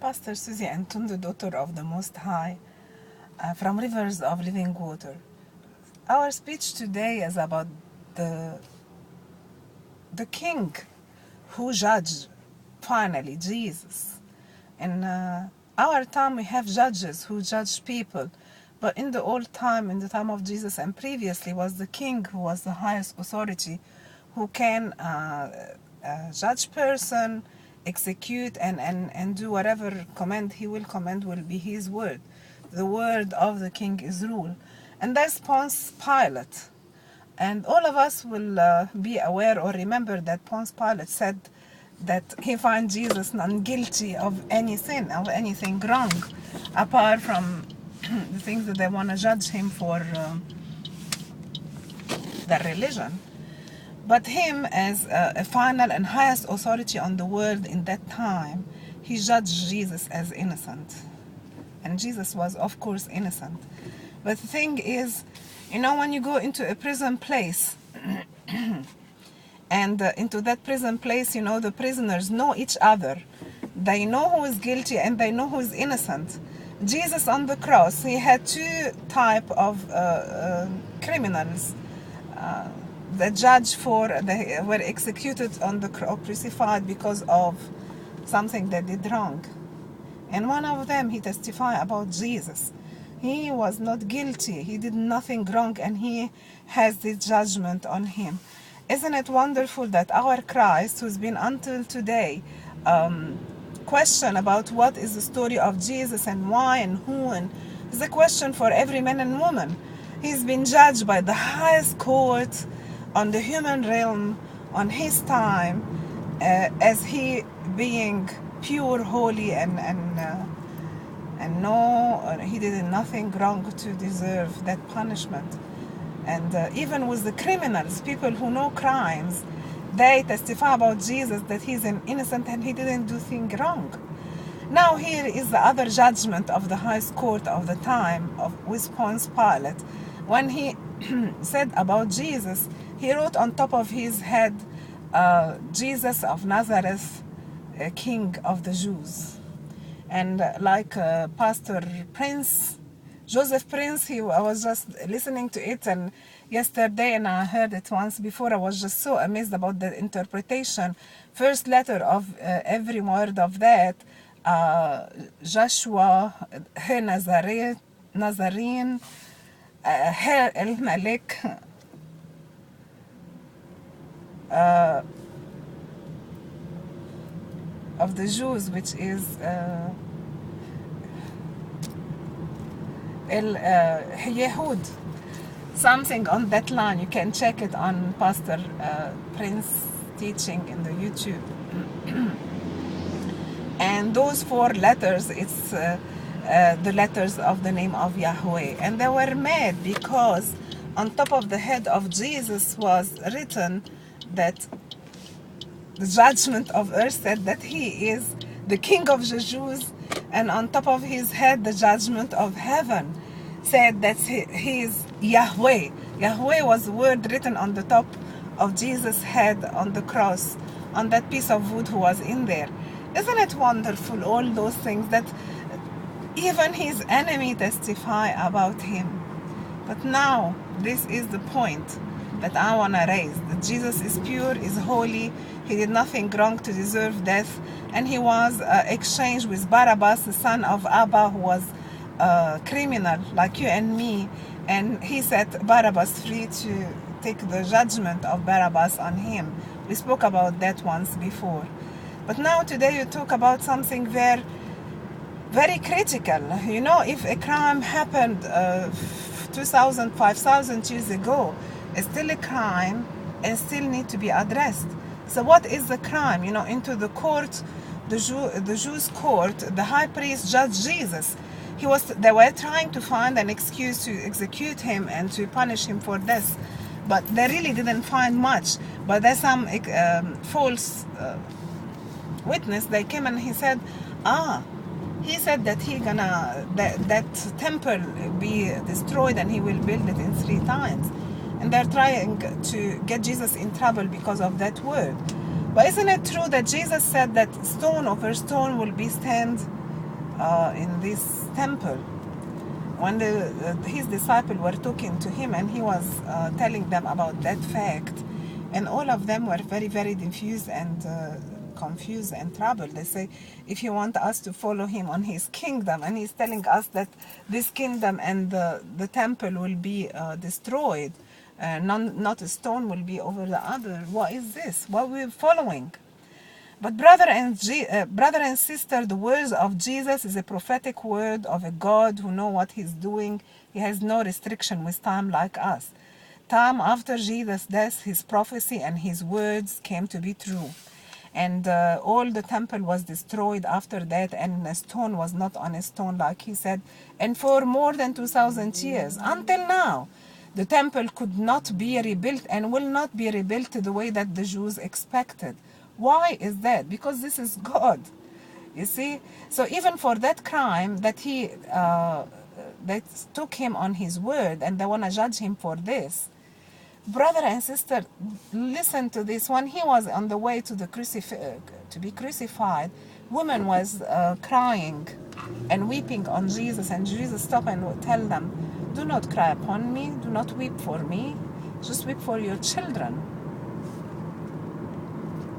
Pastor Suzy Antoun, the daughter of the Most High, from Rivers of Living Water. Our speech today is about the King who judged, finally, Jesus. In our time, we have judges who judge people, but in the old time, in the time of Jesus and previously, was the King who was the highest authority, who can judge person, execute and do whatever command he will command will be his word. The word of the king is rule. And that's Ponce Pilate. And all of us will be aware or remember that Ponce Pilate said that he found Jesus not guilty of any sin, of anything wrong, apart from the things that they want to judge him for, their religion. But him, as a final and highest authority on the world in that time, he judged Jesus as innocent. And Jesus was, of course, innocent. But the thing is, when you go into a prison place, and into that prison place, the prisoners know each other. They know who is guilty and they know who is innocent. Jesus on the cross, he had two types of criminals. The judge they were executed on the cross, crucified because of something they did wrong. And one of them, he testified about Jesus. He was not guilty. He did nothing wrong, and he has this judgment on him. Isn't it wonderful that our Christ, who's been until today, question about what is the story of Jesus and why and who, and it's a question for every man and woman. He's been judged by the highest court on the human realm, on his time, as he being pure, holy, and no, he did nothing wrong to deserve that punishment. And even with the criminals, people who know crimes, they testify about Jesus that he's an innocent and he didn't do things wrong. Now here is the other judgment of the highest court of the time with Ponce Pilate. When he said about Jesus, he wrote on top of his head, Jesus of Nazareth, King of the Jews. And like Pastor Prince, Joseph Prince, I was just listening to it and yesterday, and I heard it once before. I was just so amazed about the interpretation. First letter of every word of that, Joshua, He Nazarene, He El Malik, of the Jews, which is Yehud, something on that line. You can check it on Pastor Prince teaching in the YouTube. And those four letters, it's the letters of the name of Yahweh. And they were made because on top of the head of Jesus was written that the judgment of earth said that he is the King of the Jews, and on top of his head the judgment of heaven said that he is Yahweh. Yahweh was the word written on the top of Jesus' head on the cross, on that piece of wood who was in there. Isn't it wonderful, all those things that even his enemy testify about him? But now, this is the point that I want to raise, that Jesus is pure, is holy, he did nothing wrong to deserve death, and he was exchanged with Barabbas, the son of Abba, who was a criminal like you and me, and he set Barabbas free to take the judgment of Barabbas on him. We spoke about that once before. But now today you talk about something very, very critical. If a crime happened 2,000, 5,000 years ago, it's still a crime and still need to be addressed. So what is the crime? Into the court, the Jews' court, the high priest judged Jesus. They were trying to find an excuse to execute him and to punish him for this, but they really didn't find much. But there's some false witness. They came and he said, he said that that temple be destroyed and he will build it in 3 times. And they're trying to get Jesus in trouble because of that word. But isn't it true that Jesus said that stone over stone will be stand in this temple. When his disciples were talking to him, and he was telling them about that fact, and all of them were very, very confused and confused and troubled. They say, if you want us to follow him on his kingdom, and he's telling us that this kingdom and the temple will be destroyed, not a stone will be over the other, what is this? What are we following? But brother and sister, the words of Jesus is a prophetic word of a God who knows what he's doing. He has no restriction with time like us. Time after Jesus' death, his prophecy and his words came to be true. And all the temple was destroyed after that, and a stone was not on a stone, like he said. And for more than 2,000 years, until now, the temple could not be rebuilt and will not be rebuilt the way that the Jews expected. Why is that? Because this is God, you see. So even for that crime that that took him on his word, and they want to judge him for this, brother and sister, listen to this. When he was on the way to be crucified, woman was crying and weeping on Jesus, and Jesus stopped and would tell them, do not cry upon me, do not weep for me, just weep for your children.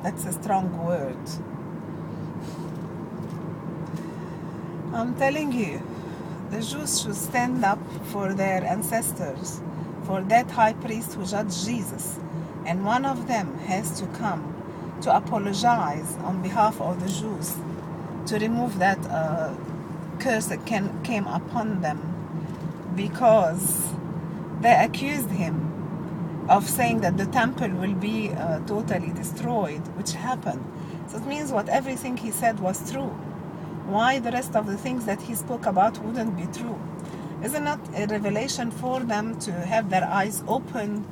That's a strong word. I'm telling you, the Jews should stand up for their ancestors, for that high priest who judged Jesus. And one of them has to come to apologize on behalf of the Jews, to remove that curse that came upon them, because they accused him of saying that the temple will be totally destroyed, which happened. So it means everything he said was true. Why the rest of the things that he spoke about wouldn't be true? Is it not a revelation for them to have their eyes open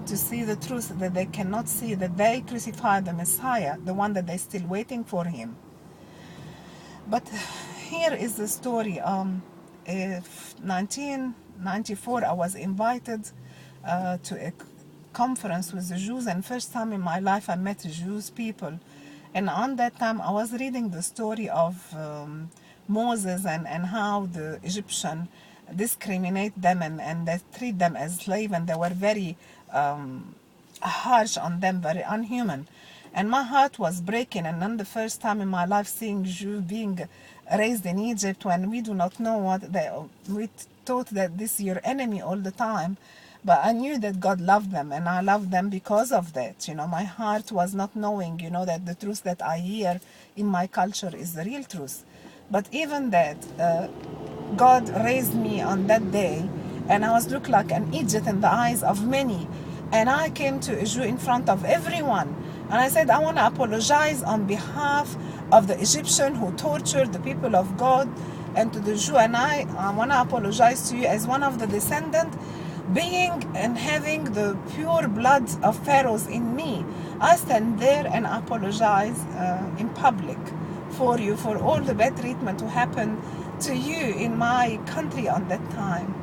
to see the truth that they cannot see, that they crucified the Messiah, the one that they're still waiting for him? But here is the story. In 1994, I was invited to a conference with the Jews, and first time in my life I met Jewish people. And on that time I was reading the story of Moses and how the Egyptian discriminate them and they treat them as slaves, and they were very harsh on them, very unhuman. And my heart was breaking, and then the first time in my life seeing Jews being raised in Egypt when we do not know we thought that this is your enemy all the time. But I knew that God loved them, and I loved them because of that. My heart was not knowing, that the truth that I hear in my culture is the real truth. But even that, God raised me on that day, and I was looked like an idiot in the eyes of many. And I came to a Jew in front of everyone, and I said, I want to apologize on behalf of the Egyptian who tortured the people of God, and to the Jew, and I want to apologize to you as one of the descendants, being and having the pure blood of pharaohs in me. I stand there and apologize in public for you, for all the bad treatment who happened to you in my country on that time.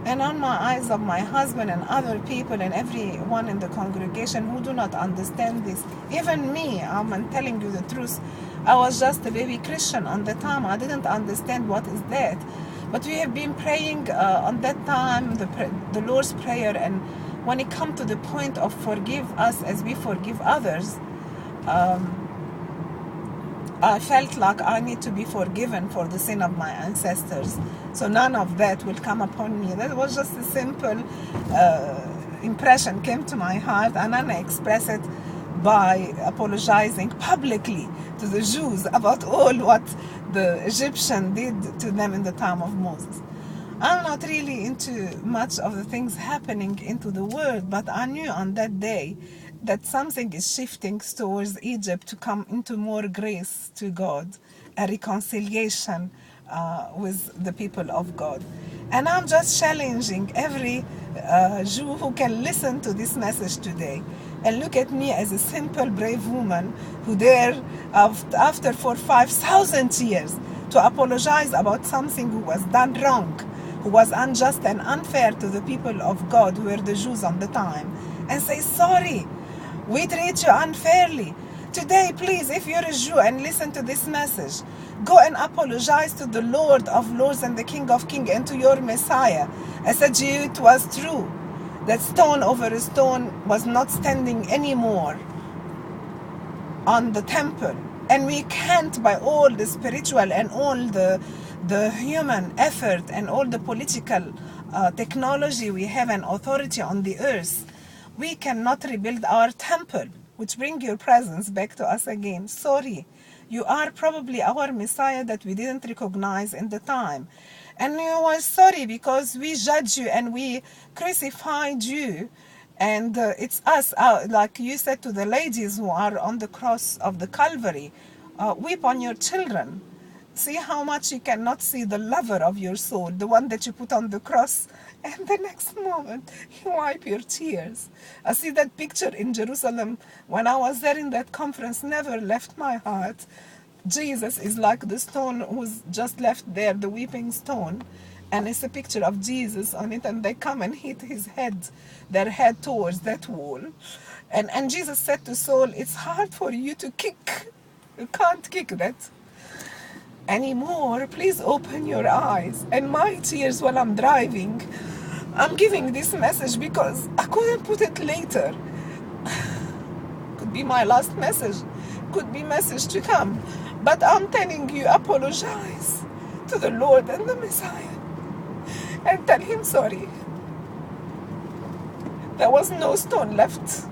And on my eyes of my husband and other people and everyone in the congregation who do not understand this, even me, I'm telling you the truth, I was just a baby Christian on the time. I didn't understand what is that. But we have been praying on that time, the Lord's Prayer, and when it comes to the point of forgive us as we forgive others, I felt like I need to be forgiven for the sin of my ancestors. So none of that will come upon me. That was just a simple impression came to my heart, and then I expressed it by apologizing publicly to the Jews about all what the Egyptian did to them in the time of Moses. I'm not really into much of the things happening into the world, but I knew on that day that something is shifting towards Egypt to come into more grace to God, a reconciliation with the people of God. And I'm just challenging every Jew who can listen to this message today and look at me as a simple, brave woman who dare, after 5,000 years, to apologize about something who was done wrong, who was unjust and unfair to the people of God, who were the Jews on the time, and say, sorry, we treat you unfairly. Today, please, if you're a Jew and listen to this message, go and apologize to the Lord of Lords and the King of Kings and to your Messiah. As a Jew, it was true that stone over a stone was not standing anymore on the temple. And we can't, by all the spiritual and all the human effort and all the political technology we have and authority on the earth, we cannot rebuild our temple, which bring your presence back to us again. Sorry, you are probably our Messiah that we didn't recognize in the time. And you are sorry because we judge you and we crucified you. And it's us, like you said to the ladies who are on the cross of the Calvary, weep on your children. See how much you cannot see the lover of your soul, the one that you put on the cross, and the next moment you wipe your tears. I see that picture in Jerusalem when I was there in that conference, never left my heart. Jesus is like the stone who's just left there, the weeping stone. And it's a picture of Jesus on it, and they come and hit his head, their head towards that wall. And Jesus said to Saul, it's hard for you to kick. You can't kick that anymore. Please open your eyes. And my tears while I'm driving, I'm giving this message because I couldn't put it later. Could be my last message, could be message to come. But I'm telling you, apologize to the Lord and the Messiah. And tell him sorry. There was no stone left,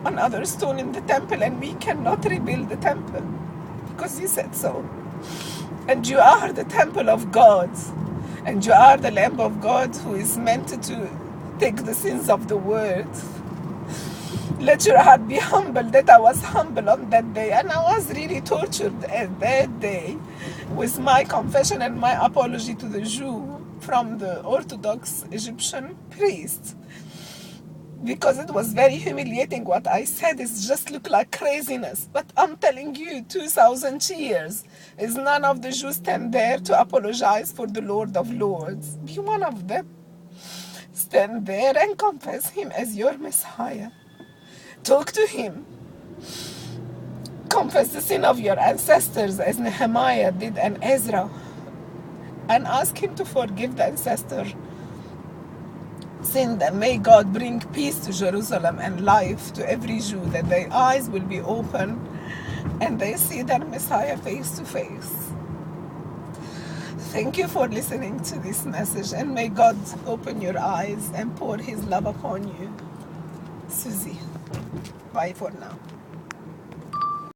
another stone in the temple, and we cannot rebuild the temple because you said so. And you are the temple of God, and you are the Lamb of God who is meant to take the sins of the world. Let your heart be humble, that I was humble on that day, and I was really tortured at that day with my confession and my apology to the Jew from the Orthodox Egyptian priest, because it was very humiliating. What I said is just look like craziness, but I'm telling you, 2,000 years is none of the Jews stand there to apologize for the Lord of Lords. Be one of them. Stand there and confess him as your Messiah. Talk to him. Confess the sin of your ancestors as Nehemiah did and Ezra, and ask him to forgive the ancestor sin, that may God bring peace to Jerusalem and life to every Jew, that their eyes will be open and they see their Messiah face to face. Thank you for listening to this message, and may God open your eyes and pour his love upon you. Suzy, bye for now.